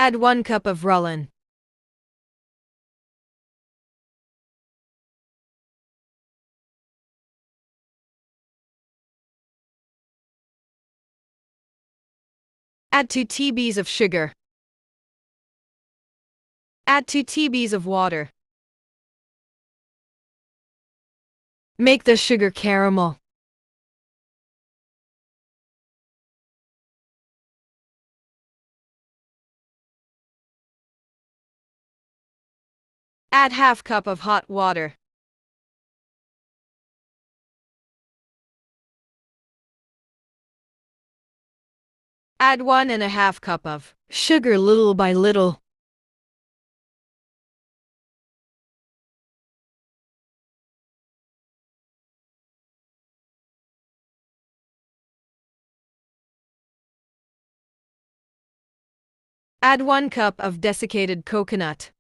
Add 1 cup of Rollin. Add 2 TBs of sugar. Add 2 TBs of water. Make the sugar caramel. Add half cup of hot water. Add 1.5 cup of sugar little by little. Add 1 cup of desiccated coconut.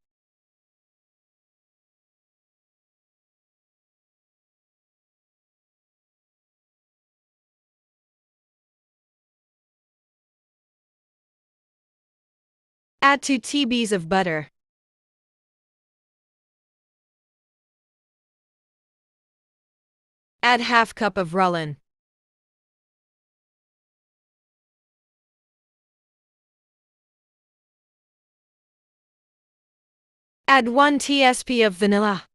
Add 2 TBs of butter. Add half cup of Rollin. Add 1 tsp of vanilla.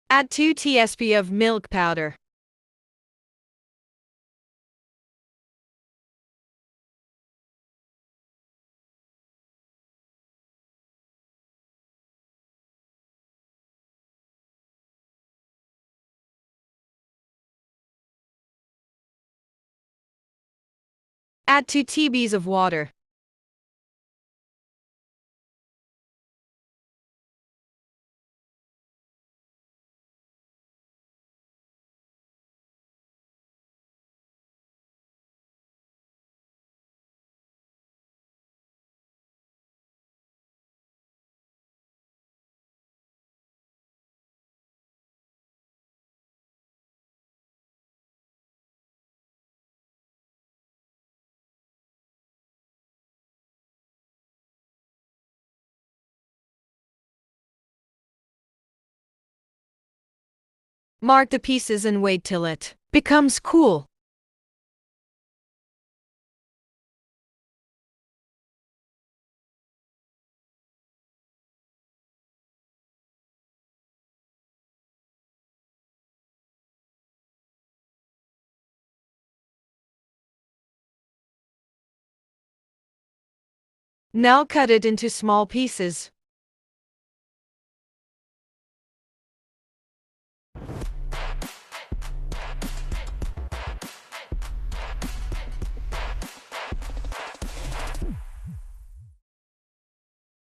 Add 2 tsp of milk powder. Add 2 TBs of water. Mark the pieces and wait till it becomes cool. Now cut it into small pieces.